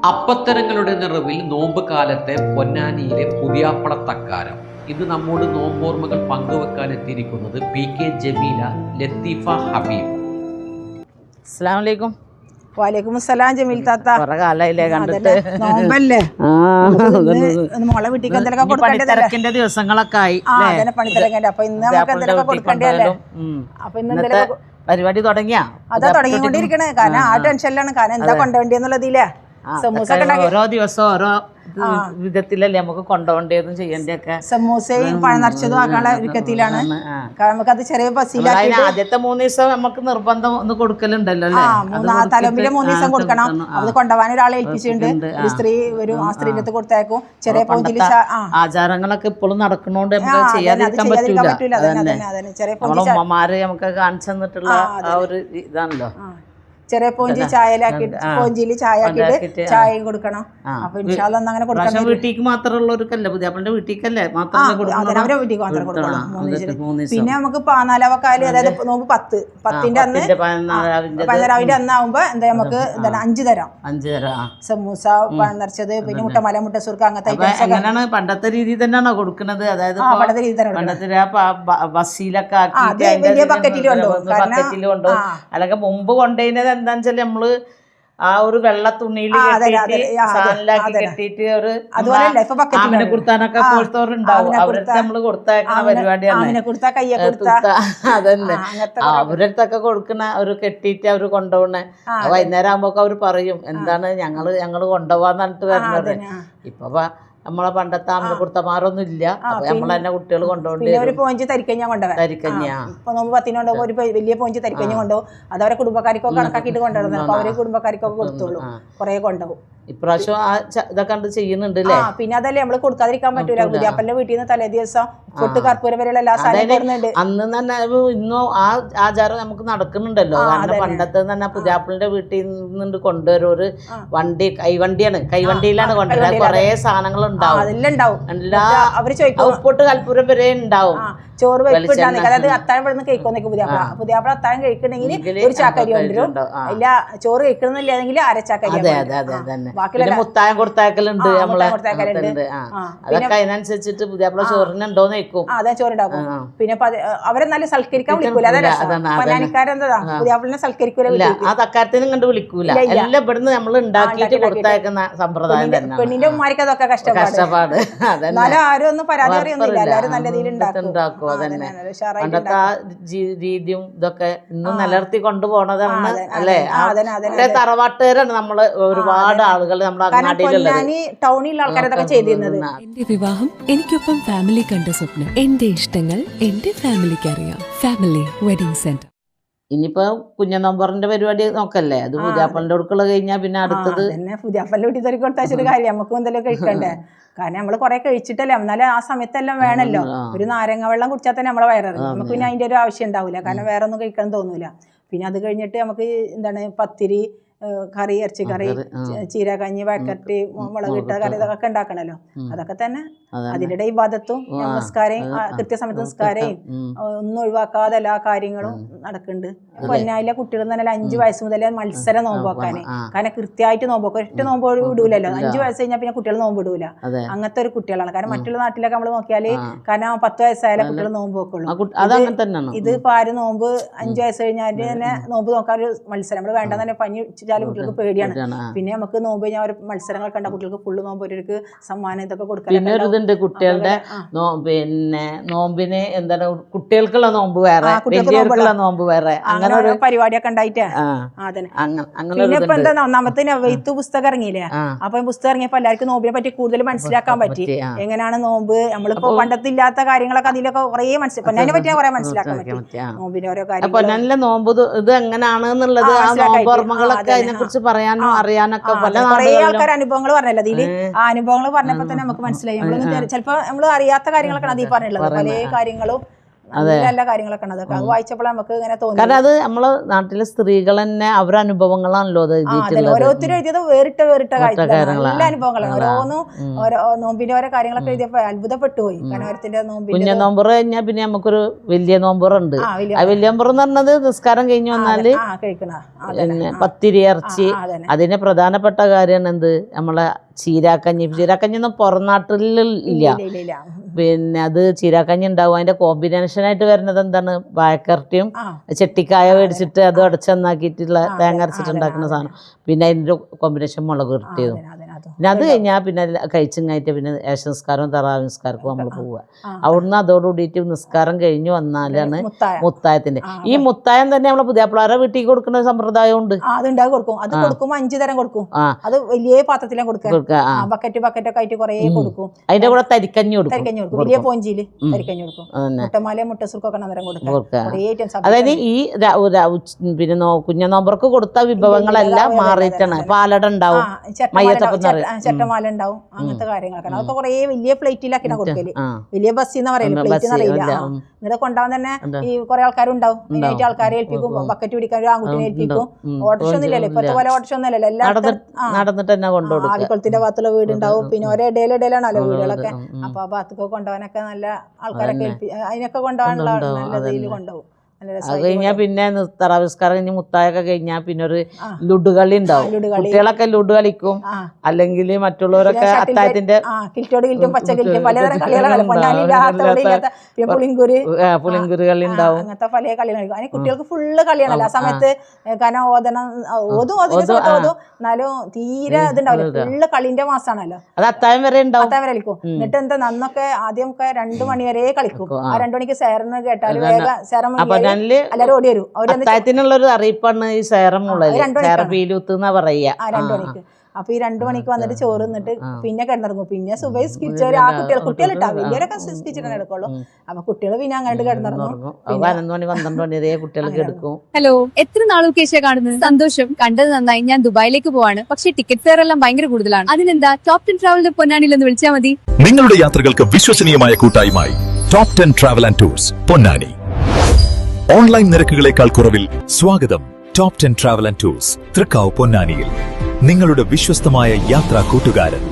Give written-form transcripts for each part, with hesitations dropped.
അപ്പത്തരങ്ങളുടെ നിറവിൽ നോമ്പ് കാലത്തെ പൊന്നാനിയിലെ പുതിയാപ്പള തക്കാരം. ഇത് നമ്മോട് നോമ്പോർമ്മകൾ പങ്കുവെക്കാൻ എത്തിയിരിക്കുന്നത് PK ജമീല, ലത്തീഫ ഹബീബ്. അസ്സലാമു അലൈക്കും. വലൈക്കും അസ്സലാം ജമീൽ താത്ത. കുറെ കാലായില്ലേ കണ്ടിട്ട്. നോമ്പല്ലേ മോളെ വീട്ടിൽ എന്തെങ്കിലും പണിത്തിരക്കിന്റെ ദിവസങ്ങളൊക്കെ ആയി. പണിത്തിരക്കന്റെ അപ്പൊ ഇന്ന് നമുക്ക് എന്തെങ്കിലും കൊടുക്കേണ്ടല്ലേ. അപ്പൊ ഇന്ന് പരിപാടി തുടങ്ങിയാ അതാ തുടങ്ങിക്കൊണ്ടിരിക്കണേ. കാരണം ആ ടെൻഷനിലാണ്. കാരണം എന്താ കൊണ്ടുവേണ്ടിയെന്നുള്ളതില്ലേ. സമൂസ ഓരോ ദിവസം ഓരോ വിധത്തിലല്ലേ നമുക്ക് കൊണ്ടുപോകേണ്ടതും ചെയ്യേണ്ടതൊക്കെ. സമൂസയും പഴം നിറച്ചതും ആക്കാനുള്ള ഒരുക്കത്തിലാണ്. നമുക്കത് ചെറിയ ബസ്സിലാക്കി ആദ്യത്തെ 3 ദിവസം നമുക്ക് നിർബന്ധം ഒന്ന് കൊടുക്കലുണ്ടല്ലോ. തലമ്പിലെ 3 ദിവസം കൊടുക്കണം. അത് കൊണ്ടുപോകാൻ ഒരാളെ ഏൽപ്പിച്ചിട്ടുണ്ട്. ഒരു സ്ത്രീ വരും, ആ സ്ത്രീൻ്റെ അടുത്ത് കൊടുത്തേക്കും. ചെറിയ പോഞ്ചില് ആചാരങ്ങളൊക്കെ ഇപ്പോഴും നടക്കണോണ്ട് നമുക്ക് ചെയ്യാതിരിക്കാൻ പറ്റൂല. നമ്മളെ ഉമ്മമാര് നമുക്ക് കാണിച്ചു തന്നിട്ടുള്ള ആ ഒരു ഇതാണല്ലോ. ചെറിയ പോഞ്ചി പോഞ്ചിയില് ചായ ആക്കിയിട്ട് ചായയും കൊടുക്കണം. അപ്പൊ ഇൻഷാല്ലാ അങ്ങനെ കൊടുക്കണം. വീട്ടിലേക്ക് മാത്രമുള്ള ഒരു കല്ല പുതിയാപ്പളിന്റെ വീട്ടിലേക്കല്ലേ അവരെ വീട്ടിലേക്ക് മാത്രം കൊടുക്കണം. പിന്നെ നമുക്ക് 14 അതായത് നോമ്പ് 10-ന്റെ അന്ന് 14 അന്നാവുമ്പോ എന്താ നമുക്ക് എന്താണ് 5 തരാം. സമൂസ, പഴം നിറച്ചത്, പിന്നെ മുട്ടമല, മുട്ടസുർക്ക, അങ്ങനത്തെ അങ്ങനെയാണ് പണ്ടത്തെ രീതി തന്നെയാണോ കൊടുക്കുന്നത്? അതായത് പണ്ടത്തെ രീതി തന്നെ ബസ്സിലൊക്കെ ആക്കി ബക്കറ്റിൽ കൊണ്ടുപോകും. അല്ലെങ്കിൽ മുമ്പ് കൊണ്ടുപോയത് എന്താന്ന് വെച്ചാൽ നമ്മള് ആ ഒരു വെള്ള തുണിയിൽ സാധനത്തിലാക്കി കെട്ടിയിട്ട് ഒരു ആമിനെ കുർത്താനൊക്കെ പോലത്തോറുണ്ടാവും. അവരുടെ നമ്മള് കൊടുത്തേക്കണ പരിപാടിയാണ്. അതന്നെ അവരുടെ അടുത്തൊക്കെ കൊടുക്കണ ഒരു കെട്ടിയിട്ട് അവര് കൊണ്ടുപോകണേ. വൈകുന്നേരം ആകുമ്പോ അവര് പറയും എന്താണ് ഞങ്ങള് കൊണ്ടുപോവാന്ന് പറഞ്ഞിട്ട് വരുന്നത്. ഇപ്പൊ നമ്മളെ പണ്ടത്തെ അമ്മ കുർത്തമാരൊന്നും ഇല്ല. അപ്പൊ നമ്മൾ തന്നെ കുട്ടികൾ കൊണ്ടുപോകേണ്ടി ഒരു പോഞ്ച് തരിക്കഞ്ഞ കൊണ്ടുപോകാം. ഇപ്പൊ നോമ്പ് 10 ഒരു വലിയ പോഞ്ച് തരിക്കഞ്ഞ കൊണ്ടുപോകും. അത് അവരെ കുടുംബക്കാർക്കൊക്കെ കണക്കാക്കിയിട്ട് കൊണ്ടുവരുന്നത്. അപ്പൊ അവരെ കുടുംബക്കാർക്കൊക്കെ കൊടുത്തോളൂ. കുറെ കൊണ്ടുപോകും. ഇപ്രാവശ്യം ഇതൊക്കെ ചെയ്യുന്നുണ്ട്. പിന്നെ അതല്ലേ നമ്മള് കൊടുക്കാതിരിക്കാൻ പറ്റൂല. പുതിയാപ്പന്റെ വീട്ടിൽ നിന്ന് തലേ ദിവസം പൊട്ട് കർപ്പൂരം വരെയുള്ള എല്ലാ സാധനവും അന്ന് തന്നെ ഇന്നും ആ ആചാരം നമുക്ക് നടക്കുന്നുണ്ടല്ലോ. കാരണം പണ്ടത്തെ തന്നെ പുതിയാപ്പളിന്റെ വീട്ടിൽ നിന്ന് കൊണ്ടുവരും. ഒരു വണ്ടി, കൈവണ്ടിയിലാണ് കൊണ്ടുവരുന്നത്. കുറെ സാധനങ്ങൾ ഉണ്ടാവും. എല്ലാ ഉപ്പിട്ട് കൽപ്പൂരം വരെ ഉണ്ടാവും. ചോറ് വെപ്പിട്ടാണ്. അതായത് അത്താഴം പെടുന്ന കഴിക്കൊന്നൊക്കെ പുതിയാപ്പള അത്താഴം കഴിക്കണമെങ്കിൽ ഒരു ചാക്കരി കൊണ്ടുവരും. ഇല്ല ചോറ് കഴിക്കണമെന്നില്ലെങ്കിൽ അരച്ചാക്കരി. ബാക്കി മുത്തായം കൊടുത്താക്കലുണ്ട്. അതൊക്കെ അതിനനുസരിച്ചിട്ട് പുതിയാപ്പള ചോറിനുണ്ടോന്ന് വെക്കും. അതെ ചോറുണ്ടാവും. പിന്നെ അവരെ നല്ല സൽക്കരിക്കാൻ വിളിക്കൂല. പനാനിക്കാരെന്താ പുതിയാപ്പളിനെ സൽക്കരിക്കൂല. ആ തക്കാരത്തിനും കണ്ട് വിളിക്കൂല. എല്ലാം ഇവിടുന്ന് നമ്മൾ ഉണ്ടാക്കിയിട്ട് കൊടുത്തയക്കുന്ന സമ്പ്രദായം തന്നെ. പെണ്ണിന്റെ ഉമ്മാർക്ക് അതൊക്കെ കഷ്ടപ്പാട്. എന്നാലും ആരും ഒന്നും പരാതി അറിയൊന്നുമില്ല. എല്ലാവരും നല്ല രീതിയിൽ ഉണ്ടാക്കും. പണ്ടത്തെ ആ രീതിയും ഇതൊക്കെ ഇന്നും നിലനിർത്തി കൊണ്ടുപോണതാണ് അല്ലേ. തറവാട്ടുകാരാണ് നമ്മള് ഒരുപാട് ആളുകൾ നമ്മുടെ ടൗണിലുള്ള ആൾക്കാരൊക്കെ ചെയ്തിരുന്നത്. എന്റെ വിവാഹം എനിക്കൊപ്പം ഫാമിലി കണ്ട സ്വപ്നം. എന്റെ ഇഷ്ടങ്ങൾ എന്റെ ഫാമിലിക്ക് അറിയാം. Family wedding centre. ഇനിയിപ്പോ കുഞ്ഞനമ്പറിന്റെ പരിപാടി നോക്കല്ലേ. അത് പുതിയാപ്പളിന്റെ അടുക്കള കഴിഞ്ഞാൽ പിന്നെ അടുത്തത് പുതിയാപ്പലിന്റെ വീട്ടിൽ തെറി കൊടുത്താച്ചൊരു കാര്യം. നമുക്ക് എന്തെങ്കിലും കഴിക്കണ്ടേ. കാരണം നമ്മള് കുറെ കഴിച്ചിട്ടല്ലേ. എന്നാലും ആ സമയത്തെല്ലാം വേണമല്ലോ. ഒരു നാരങ്ങ വെള്ളം കുടിച്ചാൽ തന്നെ നമ്മളെ വയറിറങ്ങും. നമുക്ക് പിന്നെ അതിന്റെ ഒരു ആവശ്യം ഉണ്ടാവില്ല. കാരണം വേറെ ഒന്നും കഴിക്കാൻ തോന്നൂല. പിന്നെ അത് കഴിഞ്ഞിട്ട് നമുക്ക് എന്താണ് പത്തിരി, കറി, ഇറച്ചിക്കറി, ചീരകഞ്ഞി, വഴക്കട്ടി, മുളകിട്ട കറി, ഇതൊക്കെ ഉണ്ടാക്കണല്ലോ. അതൊക്കെ തന്നെ അതിനിടെ ഇബാദത്തും നമസ്കാരയും കൃത്യസമയത്ത് നിസ്കാരയും ഒന്നും ഒഴിവാക്കാതെ എല്ലാ കാര്യങ്ങളും നടക്കുന്നുണ്ട്. പൊന്നായിലെ കുട്ടികൾ തന്നെ 5 വയസ്സ് മുതലേ മത്സരം നോമ്പ് വെക്കാന്. കാരണം കൃത്യമായിട്ട് നോമ്പ് വെക്കും. ഒറ്റ നോമ്പ് വിടൂലല്ലോ. 5 വയസ്സ് കഴിഞ്ഞാൽ പിന്നെ കുട്ടികൾ നോമ്പ് വിടൂല. അങ്ങനത്തെ ഒരു കുട്ടികളാണ്. കാരണം മറ്റുള്ള നാട്ടിലൊക്കെ നമ്മൾ നോക്കിയാല് കാരണം 10 വയസ്സായാലും കുട്ടികൾ നോമ്പ് വെക്കുള്ളൂ. ഇത് ഇപ്പൊ ആരും നോമ്പ് 5 വയസ്സ് കഴിഞ്ഞാൽ തന്നെ നോമ്പ് നോക്കാൻ ഒരു മത്സരം. നമ്മൾ വേണ്ടെന്ന് തന്നെ പനി കുട്ടികൾക്ക് പേടിയാണ്. പിന്നെ നമുക്ക് നോമ്പ് കഴിഞ്ഞാൽ ഒരു മത്സരങ്ങൾ കണ്ട കുട്ടികൾക്ക് ഫുള്ള് നോമ്പ് ഒരു സമ്മാനം ഇതൊക്കെ കൊടുക്കാൻ. പിന്നെ ഒരു ഇതുണ്ട് കുട്ടികളുടെ പിന്നെ നോമ്പിന് എന്താണ് കുട്ടികൾക്കുള്ള നോമ്പ് വേറെ, വലിയവർക്കുള്ള നോമ്പ് വേറെ, അങ്ങനെ ഒരു പരിപാടിയൊക്കെ ഉണ്ടായിട്ട്. പിന്നെ ഇപ്പൊ എന്താ ഒന്നാമത്തെ വെയ്ത്ത് പുസ്തകം ഇറങ്ങിയില്ലേ. അപ്പൊ പുസ്തകം ഇറങ്ങിയപ്പോ എല്ലാവർക്കും നോമ്പിനെ പറ്റി കൂടുതൽ മനസ്സിലാക്കാൻ പറ്റി. എങ്ങനെയാണ് നോമ്പ്, നമ്മളിപ്പോ പണ്ടത്തില്ലാത്ത കാര്യങ്ങളൊക്കെ അതിലൊക്കെ കുറെ പൊന്നാനെ പറ്റി കുറെ മനസ്സിലാക്കാൻ പറ്റി. നോമ്പിന്റെ ഓരോ കാര്യം പൊന്നാനിലെ നോമ്പ് ഇത് എങ്ങനെയാണെന്നുള്ളത് ഓർമ്മകളൊക്കെ അതിനെ കുറിച്ച് പറയാനോ അറിയാനൊക്കെ കുറെ ആൾക്കാർ അനുഭവങ്ങൾ പറഞ്ഞല്ലോ അതില്. ആ അനുഭവങ്ങൾ പറഞ്ഞപ്പോ തന്നെ നമുക്ക് മനസ്സിലായി. ചിലപ്പോ നമ്മള് അറിയാത്ത കാര്യങ്ങളൊക്കെ അതിൽ പറഞ്ഞുള്ളത്. പല കാര്യങ്ങളും നല്ല നല്ല കാര്യങ്ങളൊക്കെ ഉണ്ട്. അതൊക്കെ അത് വായിച്ചപ്പോൾ നമുക്ക് ഇങ്ങനെ തോന്നി. കാരണം അത് നമ്മളെ നാട്ടിലെ സ്ത്രീകൾ തന്നെ അവരുടെ അനുഭവങ്ങളാണല്ലോ അത് എഴുതിയിട്ടുള്ളത്. ഓരോരുത്തരും എഴുതിയത് വേറിട്ട കാര്യങ്ങളാണ്, നല്ല അനുഭവങ്ങളാണ്. ഓരോന്നും ഓരോ നോമ്പിന്റെ ഓരോ കാര്യങ്ങളൊക്കെ എഴുതിയപ്പോ അത്ഭുതപ്പെട്ടു പോയി. കനവരത്തിന്റെ നോമ്പിന്റെ കുഞ്ഞ നോമ്പുറ കഴിഞ്ഞാൽ പിന്നെ നമുക്കൊരു വലിയ നോമ്പുറുണ്ട്. ആ വലിയ നോമ്പുറെന്ന് പറഞ്ഞത് നിസ്കാരം കഴിഞ്ഞു വന്നാല് പിന്നെ പത്തിരി ഇറച്ചി. അതിന് പ്രധാനപ്പെട്ട കാര്യമാണ് എന്ത്, നമ്മളെ ചീരാക്കഞ്ഞി. ചീരാക്കഞ്ഞൊന്നും പുറം നാട്ടിലില്ല. പിന്നെ അത് ചീരാക്കഞ്ഞി ഉണ്ടാവും. അതിന്റെ കോമ്പിനേഷനായിട്ട് വരുന്നത് എന്താണ്, വാഴക്കറട്ടിയും ചെട്ടിക്കായ മേടിച്ചിട്ട് അത് അടച്ചെന്നാക്കിയിട്ടുള്ള തേങ്ങ അരച്ചിട്ടുണ്ടാക്കുന്ന സാധനം. പിന്നെ അതിന്റെ കോമ്പിനേഷൻ മുളക് ഇട്ടിയതും. പിന്നെ അത് കഴിഞ്ഞാൽ പിന്നെ കഴിച്ചും കഴിഞ്ഞിട്ട് പിന്നെ ഏശ നിസ്കാരവും തറാവി നിസ്കാരക്കും നമ്മൾ പോവുക. അവിടുന്ന് അതോടുകൂടിയിട്ട് നിസ്കാരം കഴിഞ്ഞു വന്നാലാണ് മുത്തായത്തിന്റെ. ഈ മുത്തായം തന്നെ നമ്മളെ പുതിയാപ്പിളാരെ വീട്ടിൽ കൊടുക്കുന്ന സമ്പ്രദായം ഉണ്ട്. അതുണ്ടാക്കി കൊടുക്കും. അത് കൊടുക്കുമ്പോൾ 5 തരം കൊടുക്കും. അത് വലിയ പാത്രത്തിലും കൊടുക്കുക, ബക്കറ്റൊക്കെ ആയിട്ട് കുറേ കൊടുക്കും. അതിന്റെ കൂടെ തരിക്കഞ്ഞി കൊടുക്കും, വലിയ പോഞ്ചിയില് തരിക്കഞ്ഞി കൊടുക്കും. മുട്ടമാല മുട്ടസുർക്കൊക്കെ അന്നേരം കൊടുക്കുക. അതായത് ഈ പിന്നെ കുഞ്ഞ നോമ്പർക്ക് കൊടുത്ത വിഭവങ്ങളെല്ലാം മാറിയിട്ടാണ്. പാലട ഉണ്ടാവും, ചട്ടമാല ഉണ്ടാവും, അങ്ങനത്തെ കാര്യങ്ങളൊക്കെ. അതൊക്കെ കുറേ വലിയ പ്ലേറ്റിലാക്കിയാണ് കൊടുക്കല്. വലിയ ബസ്സിന്ന് പറയല്, പ്ലേറ്റ് അറിയില്ല. എന്നിട്ട് കൊണ്ടുപോകാൻ തന്നെ ഈ കുറെ ആൾക്കാരുണ്ടാവും. അതിനായിട്ട് ആൾക്കാരെ ഏൽപ്പിക്കും, ബക്കറ്റ് പിടിക്കാൻ ഒരു ആൺകുട്ടിനെ ഏൽപ്പിക്കും. ഓട്ടോറിക്ഷ ഒന്നുമില്ലല്ലോ ഇപ്പത്തെ പോലെ, ഓട്ടോറിക്ഷ ഒന്നുമില്ലല്ലോ, എല്ലാവരും ആദിക്കുളത്തിന്റെ ഭാഗത്തുള്ള വീടുണ്ടാവും. പിന്നെ ഒരേ ഇടയിലാണല്ലോ വീടുകളൊക്കെ. അപ്പൊ ആ ഭാഗത്തൊക്കെ കൊണ്ടുപോകാനൊക്കെ നല്ല ആൾക്കാരൊക്കെ അതിനൊക്കെ കൊണ്ടുപോകാനുള്ള നല്ല രീതിയിൽ കൊണ്ടുപോകും. അത് കഴിഞ്ഞാൽ പിന്നെ തറാവിസ്കാരം കഴിഞ്ഞ് മുത്തായൊക്കെ കഴിഞ്ഞാൽ പിന്നെ ഒരു ലുഡു കളി ഉണ്ടാവും. കുട്ടികളൊക്കെ ലുഡു കളിക്കും, അല്ലെങ്കിൽ മറ്റുള്ളവരൊക്കെ അത്താഴത്തിന്റെ പുളിങ്കുരു കളി ഉണ്ടാവും. അങ്ങനത്തെ പല കളികൾ കളിക്കും. അതിന് കുട്ടികൾക്ക് ഫുള്ള് കളിയാണല്ലോ ആ സമയത്ത്. കാരണം ഓതും എന്നാലും തീരെ ഇതുണ്ടാവില്ല, ഫുള്ള് കളിന്റെ മാസമാണല്ലോ. അത് അത്താഴം വരെ ഉണ്ടാവും, അത്താഴം വരെ കളിക്കും. എന്നിട്ട് എന്താ നന്നൊക്കെ ആദ്യമൊക്കെ 2 മണി വരെ കളിക്കും. ആ 2 മണിക്ക് സേറന്ന് കേട്ടാൽ വേഗം സേറം എല്ലാവരും ഓടി വരും. അത്താഴത്തിനുള്ളൊരു അറിയിപ്പാണ് ഈ സേറമുള്ളത്. സേറപീലൂത്ത് എന്നാ പറയാ. 2 മണിക്ക്. അപ്പൊ ഈ 2 മണിക്ക് വന്നിട്ട് ചോറ് നിന്നിട്ട് പിന്നെ കിടന്നിറങ്ങും. പിന്നെ സുബൈ സ്കിച്ചവര് ആ കുട്ടികളിട്ടാ, വലിയവരൊക്കെ സ്കിച്ചിട്ടാണ് എടുക്കുള്ളൂ. അപ്പൊ കുട്ടികൾ പിന്നെ അങ്ങോട്ട് കിടന്നിറങ്ങും. 11 മണി 12 മണി വരെ കുട്ടികൾക്ക് എടുക്കും. ഹലോ, എത്ര നാളൊക്കെ കാണുന്നത്? സന്തോഷം, കണ്ടത് നന്നായി. ഞാൻ ദുബായിലേക്ക് പോവാണ്, പക്ഷേ ടിക്കറ്റ് ഫെയർ എല്ലാം ഭയങ്കര കൂടുതലാണ്. അതിനെന്താ ടോപ് 10 ട്രാവലിന്റെ പൊന്നാനിയിൽ ഒന്ന് വിളിച്ചാൽ മതി. നിങ്ങളുടെ യാത്രകൾക്ക് വിശ്വസനീയമായ കൂട്ടായ്മയായി top 10 travel and tours Ponnani. Online നിരക്കുകളേക്കാൾ കുറവിൽ സ്വാഗതം. Top 10 travel and tours Thrikkavu പൊന്നാനിയിൽ നിങ്ങളുടെ വിശ്വസ്തമായ യാത്രാ കൂട്ടുകാരൻ.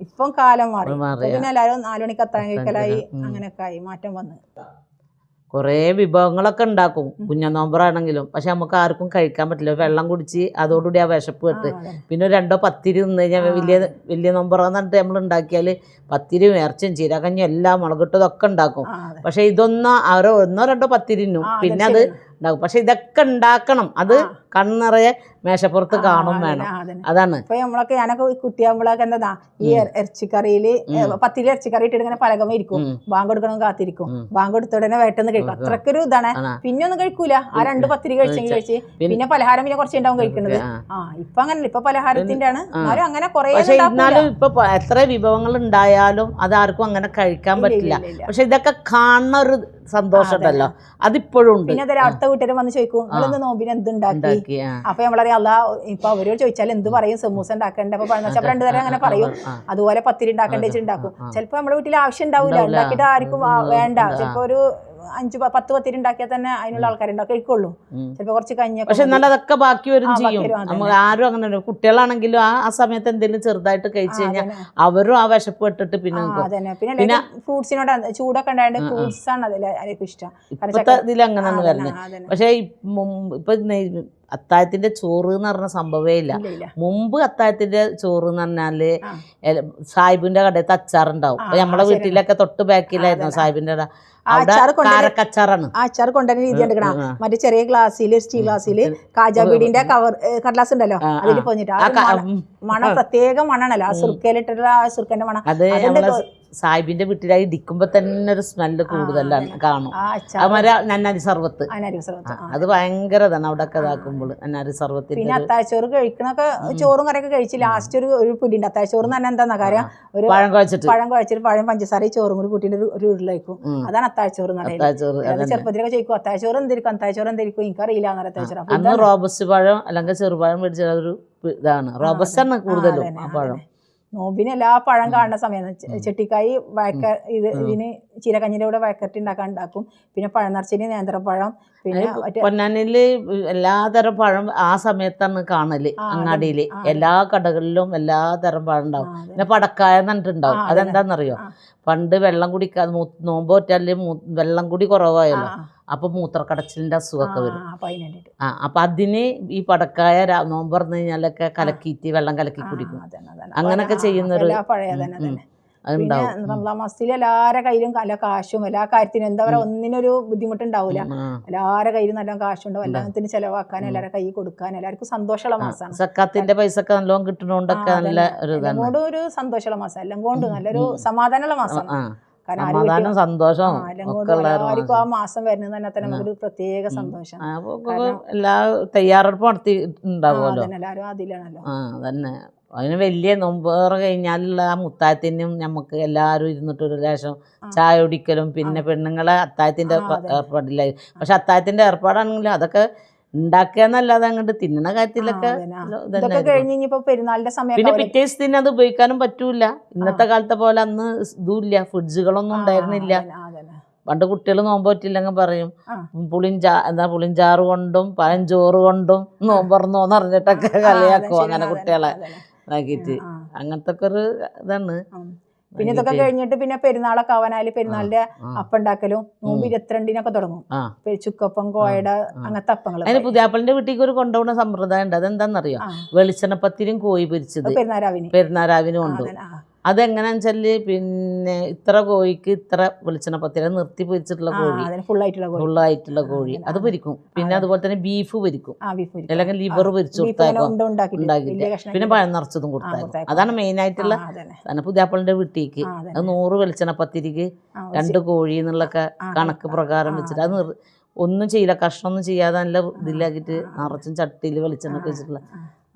ഇപ്പം കാലം മാറി. പിന്നെ എല്ലാവരും 4 മണിക്ക് അത്താഴം കഴിക്കലായി, അങ്ങനെയൊക്കെ ആയി മാറ്റം വന്ന്. കുറേ വിഭവങ്ങളൊക്കെ ഉണ്ടാക്കും കുഞ്ഞ നോമ്പറാണെങ്കിലും. പക്ഷെ നമുക്ക് ആർക്കും കഴിക്കാൻ പറ്റില്ല. വെള്ളം കുടിച്ച് അതോടുകൂടി ആ വിശപ്പ് വിട്ട് പിന്നെ 2 പത്തിരി നിന്ന് കഴിഞ്ഞാൽ വലിയ നോമ്പറാന്ന് പറഞ്ഞിട്ട് നമ്മൾ ഉണ്ടാക്കിയാൽ പത്തിരിയും ഇറച്ചിയും ചീരകഞ്ഞും എല്ലാം മുളകിട്ടതൊക്കെ ഉണ്ടാക്കും. പക്ഷെ ഇതൊന്നും 1 2 പത്തിരിന്നും പിന്നെ അത് ഉണ്ടാക്കും. പക്ഷെ ഇതൊക്കെ ഉണ്ടാക്കണം, അത് കണ്ണറിയെ മേശപ്പുറത്ത് കാണും വേണം. അതാണ് ഇപ്പൊ നമ്മളൊക്കെ ഞാനൊക്കെ കുട്ടിയാകുമ്പോഴൊക്കെ എന്താ ഈ ഇറച്ചിക്കറിയില് പത്തിരി ഇറച്ചിക്കറി ഇട്ടിട്ട് ഇങ്ങനെ പലകമ ഇരിക്കും. ബാങ്ക് കൊടുക്കണം കാത്തിരിക്കും. ബാങ്ക് കൊടുത്ത ഉടനെ വേട്ടെന്ന് കഴിക്കും. അത്രക്കൊരു ഇതാണ്. പിന്നെ ഒന്നും കഴിക്കൂല. ആ 2 പത്തിരി കഴിച്ചെങ്കിൽ കഴിച്ച് പിന്നെ പലഹാരം പിന്നെ കുറച്ച് ഉണ്ടാവും കഴിക്കുന്നത്. ഇപ്പൊ അങ്ങനല്ല, ഇപ്പൊ പലഹാരത്തിന്റെ ആണ്. എന്നാലും അങ്ങനെ കുറെ. എന്നാലും ഇപ്പൊ എത്ര വിഭവങ്ങൾ ഉണ്ടായാലും അതാർക്കും അങ്ങനെ കഴിക്കാൻ പറ്റില്ല. പക്ഷെ ഇതൊക്കെ കാണുന്ന ഒരു സന്തോഷം ഉണ്ടല്ലോ, അതിപ്പോഴും ഉണ്ട്. പിന്നെ അതൊരു അടുത്ത വീട്ടുകാരും വന്ന് ചോദിക്കും, നിങ്ങളൊന്ന് നോമ്പിന് എന്തുണ്ടാക്കി? അപ്പൊ നമ്മളറിയാം ഇപ്പൊ അവരോട് ചോദിച്ചാൽ എന്ത് പറയും? സമൂസ ഉണ്ടാക്കണ്ടേ? അപ്പൊ 2 തരം അങ്ങനെ പറയും. അതുപോലെ പത്തിരി ഉണ്ടാക്കണ്ടേ ഉണ്ടാക്കും. ചിലപ്പോ നമ്മുടെ വീട്ടിൽ ആവശ്യം ഉണ്ടാവില്ല, ഉണ്ടാക്കിയിട്ട് ആർക്കും വേണ്ട. ചിലപ്പോ ഒരു 5-10 പത്തിരി ഉണ്ടാക്കിയാൽ തന്നെ അതിനുള്ള ആൾക്കാരുണ്ടാവും, കഴിക്കുള്ളൂ. ചിലപ്പോ കുറച്ച് കഞ്ഞി. പക്ഷെ എന്നാലും അതൊക്കെ ബാക്കി വരും ചെയ്യും. നമുക്ക് ആരും അങ്ങനെ, കുട്ടികളാണെങ്കിലും ആ സമയത്ത് എന്തെങ്കിലും ചെറുതായിട്ട് കഴിച്ചു കഴിഞ്ഞാൽ അവരും ആ വിശപ്പ് ഇട്ടിട്ട് പിന്നെ ഫ്രൂട്ട്സിനോട് ചൂടൊക്കെ ഉണ്ടായത് ഫ്രൂട്ട്സ് ആണ് അതിലേക്ക് ഇഷ്ടം. ഇപ്പത്തെ ഇതിലങ്ങനെയാണ് വരുന്നത്. പക്ഷെ ഇപ്പൊ അത്താഴത്തിന്റെ ചോറ് എന്ന് പറഞ്ഞ സംഭവമേ ഇല്ല. മുമ്പ് അത്താഴത്തിന്റെ ചോറ് എന്ന് പറഞ്ഞാല് സാഹിബിന്റെ കടയത്ത് അച്ചാറുണ്ടാവും. നമ്മളെ വീട്ടിലൊക്കെ തൊട്ട് ബാക്കിലായിരുന്നു സാഹിബിന്റെ കട. അച്ചാറാണ്. ആ അച്ചാർ കൊണ്ടുവരുന്ന രീതി എടുക്കണം. മറ്റേ ചെറിയ ഗ്ലാസ്സില്, സ്റ്റീൽ ഗ്ലാസ്സില് കാജാബീഡിന്റെ കടലാസ് ഉണ്ടല്ലോ, അതിൽ പൊഞ്ഞിട്ട് മണം, പ്രത്യേക മണാണല്ലോ ആ സുർക്കയിലിട്ടുള്ള ആ സുർക്കന്റെ മണം. സാഹിബിന്റെ വീട്ടിലായി ഇടിക്കുമ്പോ തന്നെ ഒരു സ്മെല്ല് കൂടുതലാണ് കാണും. നന്നാരി സർവത്ത്, അത് ഭയങ്കര ഇതാണ് അവിടെ ഒക്കെ ഇതാക്കുമ്പോൾ നന്നാരി സർവത്തിൽ. പിന്നെ അത്താഴച്ചോറ് കഴിക്കണൊക്കെ ചോറും കറിയൊക്കെ കഴിച്ച് ലാസ്റ്റ് ഒരു പിടിയുണ്ട്. അത്താഴച്ചോറ് തന്നെ എന്താ കാര്യം, ഒരു പഴം കുഴച്ചിട്ട് പഴം പഞ്ചസാര ചോറും കൂടി കൂട്ടിയിട്ട് ഒരു ഉരുളായിരിക്കും. അതാണ് അത്താഴച്ചോറ് എന്ന് പറയുന്നത്. ചെറുപ്പത്തിലൊക്കെ ചോദിക്കും അത്താഴച്ചോറ് എന്തായിരിക്കും, അത്താഴച്ചോറ് എന്തായിരിക്കും, എനിക്കറിയില്ല എന്ന് അത്താഴച്ചോറ്. അന്ന് റോബസ്റ്റ് പഴം അല്ലെങ്കിൽ ചെറുപഴം മേടിച്ച ഒരു ഇതാണ്, റോബസ്റ്റ് ആണ് കൂടുതലും ആ പഴം. നോമ്പിന് എല്ലാ പഴം കാണുന്ന സമയത്ത് ചെട്ടിക്കായി ഇതിന് ചീരക്കഞ്ഞിൻ്റെ കൂടെ വഴക്കരട്ടി ഉണ്ടാക്കും. പിന്നെ പഴം നിറച്ചിന് നേന്ത്രപ്പഴം, പിന്നെ പൊന്നാനിയില് എല്ലാതരം പഴം ആ സമയത്താണ് കാണല്. അങ്ങാടിയില് എല്ലാ കടകളിലും എല്ലാ തരം പഴം ഉണ്ടാവും. പിന്നെ പടക്കായ എന്നിട്ടുണ്ടാവും. അതെന്താന്നറിയോ, പണ്ട് വെള്ളം കുടിക്കാതെ നോമ്പ് പറ്റാല് വെള്ളം കൂടി കുറവായല്ലോ, അപ്പൊ മൂത്രക്കടച്ചിലിന്റെ അസുഖമൊക്കെ വരും. അപ്പൊ അതിന് ഈ പടക്കായ നോമ്പ് പറഞ്ഞു കഴിഞ്ഞാലൊക്കെ കലക്കിയിട്ട് വെള്ളം കലക്കി കുടിക്കും. അങ്ങനൊക്കെ ചെയ്യുന്നൊരു പിന്നെ റമദാൻ മാസത്തിൽ എല്ലാവരുടെ കയ്യിലും നല്ല കാശും എല്ലാ കാര്യത്തിനും എന്താ പറയുക ഒന്നിനൊരു ബുദ്ധിമുട്ടുണ്ടാവില്ല. എല്ലാവരുടെ കയ്യിലും നല്ല കാശുണ്ടാവും, എല്ലാത്തിനും ചെലവാക്കാൻ, എല്ലാവരുടെ കൈ കൊടുക്കാൻ, എല്ലാവർക്കും സന്തോഷമുള്ള മാസമാണ്. സക്കാത്തിന്റെ പൈസ ഒക്കെ നല്ലോണം കിട്ടുന്നോണ്ടൊക്കെ നല്ല എല്ലാം കൊണ്ടും ഒരു സന്തോഷമുള്ള മാസം, എല്ലാം കൊണ്ടും നല്ലൊരു സമാധാനമുള്ള മാസമാണ്. സമാധാനം സന്തോഷം എല്ലാവർക്കും ആ മാസം വരുന്നത് തന്നെ നമുക്കൊരു പ്രത്യേക സന്തോഷം. എല്ലാ തയ്യാറെടുപ്പ് നടത്തിണ്ടാവുമല്ലോ എല്ലാവരും അതിലാണല്ലോ. അതന്നെ അതിന് വലിയ നോമ്പേറ് കഴിഞ്ഞാലുള്ള ആ മുത്തായത്തിനും നമുക്ക് എല്ലാവരും ഇരുന്നിട്ടൊരു ലേശം ചായ കുടിക്കലും, പിന്നെ പെണ്ണുങ്ങളെ അത്തായത്തിന്റെ ഏർപ്പാടില്ലായി. പക്ഷെ അത്തായത്തിന്റെ ഏർപ്പാടാണെങ്കിലും അതൊക്കെ ഉണ്ടാക്കുകയെന്നല്ലാതെ അങ്ങോട്ട് തിന്നണ കാര്യത്തിലൊക്കെ പെരുന്നാളിന്റെ സമയം പിന്നെ പിറ്റേ ദിവസത്തിന് അത് ഉപയോഗിക്കാനും പറ്റൂല. ഇന്നത്തെ കാലത്തെ പോലെ അന്ന് ഇതുമില്ല, ഫ്രിഡ്ജുകളൊന്നും ഉണ്ടായിരുന്നില്ല. പണ്ട് കുട്ടികൾ നോമ്പ് പറ്റില്ലെങ്കിൽ പറയും പുളിഞ്ചാറ് കൊണ്ടും പഴഞ്ചോറ് കൊണ്ടും നോമ്പറന്നോന്ന് പറഞ്ഞിട്ടൊക്കെ കളിയാക്കും അങ്ങനെ കുട്ടികളെ ഇതാക്കിയിട്ട്. അങ്ങനത്തെ ഒക്കെ ഒരു ഇതാണ്. പിന്നെ ഇതൊക്കെ കഴിഞ്ഞിട്ട് പിന്നെ പെരുന്നാളൊക്കെ ആവാനായാല് പെരുന്നാളിന്റെ അപ്പം ഉണ്ടാക്കലും നോമ്പ് 22-നൊക്കെ തുടങ്ങും. ചുക്കപ്പം, കോയട, അങ്ങനത്തെ അപ്പങ്ങൾ. അതിന് പുതിയാപ്പളിന്റെ വീട്ടിലേക്ക് ഒരു കൊണ്ടുപോകുന്ന സമ്പ്രദായം ഉണ്ട്. അതെന്താണെന്നറിയോ, വെളിച്ചെണ്ണപ്പത്തിരും കോഴി പൊരിച്ചത് പെരുന്നാരാവിന് കൊണ്ടുപോകും. അതെങ്ങനെയാന്ന് വെച്ചാല് പിന്നെ ഇത്ര കോഴിക്ക് ഇത്ര വെളിച്ചെണ്ണപ്പത്തിര നിർത്തി പൊരിച്ചിട്ടുള്ള കോഴി, ഫുള്ളായിട്ടുള്ള കോഴി അത് പൊരിക്കും. പിന്നെ അതുപോലെ തന്നെ ബീഫ് പൊരിക്കും, അല്ലെങ്കിൽ ലിവർ പൊരിച്ചു കൊടുത്താക്കും ഉണ്ടാക്കിയിട്ട്. പിന്നെ പഴം നിറച്ചതും കൊടുത്താക്കും. അതാണ് മെയിൻ ആയിട്ടുള്ള പുതിയാപ്പളിന്റെ വീട്ടിലേക്ക്. അത് 100 വെളിച്ചെണ്ണപ്പത്തിരിക്ക് 2 കോഴി എന്നുള്ളൊക്കെ കണക്ക് പ്രകാരം വെച്ചിട്ട് അത് ഒന്നും ചെയ്യില്ല, കഷ്ണമൊന്നും ചെയ്യാതെ നല്ല ഇതിലാക്കിയിട്ട് നിറച്ചും ചട്ടിയിൽ വെളിച്ചെണ്ണ വെച്ചിട്ടുള്ള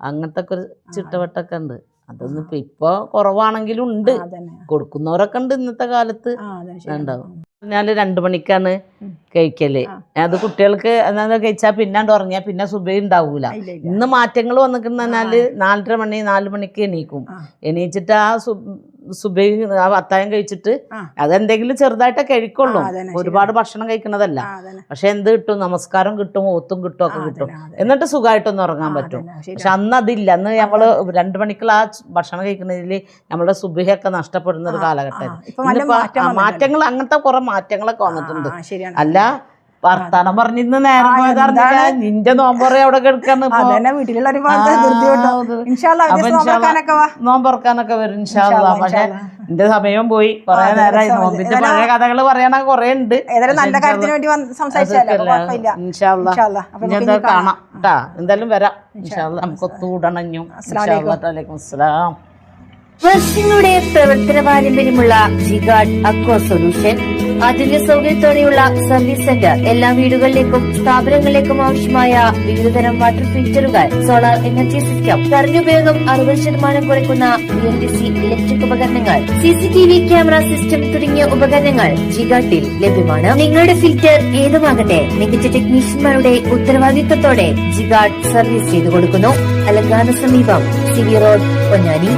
അങ്ങനത്തെ ഒക്കെ ഒരു ചിട്ടവട്ടൊക്കെ ഉണ്ട്. അതൊന്നും ഇപ്പൊ കുറവാണെങ്കിലും ഉണ്ട്, കൊടുക്കുന്നവരൊക്കെ ഉണ്ട് ഇന്നത്തെ കാലത്ത് ഉണ്ടാവും. പറഞ്ഞാല് 2 മണിക്കാണ് കഴിക്കല്. അത് കുട്ടികൾക്ക് എന്താ കഴിച്ചാൽ പിന്നാണ്ട് ഉറങ്ങിയാൽ പിന്നെ സുബഹി ഉണ്ടാവൂല. ഇന്ന് മാറ്റങ്ങൾ വന്നിട്ടുണ്ടെന്നാല് 4:30 മണി 4 മണിക്ക് എണീക്കും. എണീച്ചിട്ട് ആ സുബഹി ആ അത്താഴം കഴിച്ചിട്ട് അതെന്തെങ്കിലും ചെറുതായിട്ടേ കഴിക്കുള്ളൂ, ഒരുപാട് ഭക്ഷണം കഴിക്കുന്നതല്ല. പക്ഷെ എന്ത് കിട്ടും, നമസ്കാരം കിട്ടും, ഓത്തും കിട്ടും, ഒക്കെ കിട്ടും. എന്നിട്ട് സുഖമായിട്ടൊന്നും ഉറങ്ങാൻ പറ്റും. പക്ഷെ അന്ന് അതില്ല. അന്ന് നമ്മള് 2 മണിക്കുള്ള ആ ഭക്ഷണം കഴിക്കുന്നതിൽ നമ്മളുടെ സുബഹിയൊക്കെ നഷ്ടപ്പെടുന്ന ഒരു കാലഘട്ടം. മാറ്റങ്ങൾ അങ്ങനത്തെ കുറെ മാറ്റങ്ങളൊക്കെ വന്നിട്ടുണ്ട്. അല്ല വർത്താനം പറഞ്ഞിരുന്ന് നേരം പോയതറിഞ്ഞില്ല. നിന്റെ നോമ്പറ അവിടെ കിടക്കാന്ന് നോമ്പറക്കാനൊക്കെ വരും ഇൻഷാല്ലാ. പക്ഷെ എന്റെ സമയം പോയി, കുറെ നേരമായി. നോമ്പിന്റെ പഴയ കഥകൾ പറയാനൊക്കെ കുറെ ഉണ്ട്. ഇൻഷാല്ലാ കാണാം കേട്ടാ, എന്തായാലും വരാം ഇൻഷാല്ലാ. നമുക്ക് ഒത്തുകൂടണഞ്ഞു. വലൈക്കും അസ്സലാം. വർഷങ്ങളുടെ പ്രവർത്തന പാരമ്പര്യമുള്ള ജിഗാർഡ് അക്വ സൊല്യൂഷൻ ആധുനിക സൗകര്യത്തോടെയുള്ള സർവീസ് സെന്റർ. എല്ലാ വീടുകളിലേക്കും സ്ഥാപനങ്ങളിലേക്കും ആവശ്യമായ വിവിധതരം വാട്ടർ ഫിൽറ്ററുകൾ, സോളാർ എനർജി സിസ്റ്റം, കറന്റ് ഉപയോഗം 60% കുറയ്ക്കുന്ന BLDC ഇലക്ട്രിക് ഉപകരണങ്ങൾ, CCTV ക്യാമറ സിസ്റ്റം തുടങ്ങിയ ഉപകരണങ്ങൾ ജിഗാർഡിൽ ലഭ്യമാണ്. നിങ്ങളുടെ ഫിൽറ്റർ ഏതുമാകട്ടെ മികച്ച ടെക്നീഷ്യന്മാരുടെ ഉത്തരവാദിത്തത്തോടെ ജിഗാർഡ് സർവീസ് ചെയ്തു കൊടുക്കുന്നു. അലങ്കാന സമീപം CB റോഡ്, പൊന്നാനി.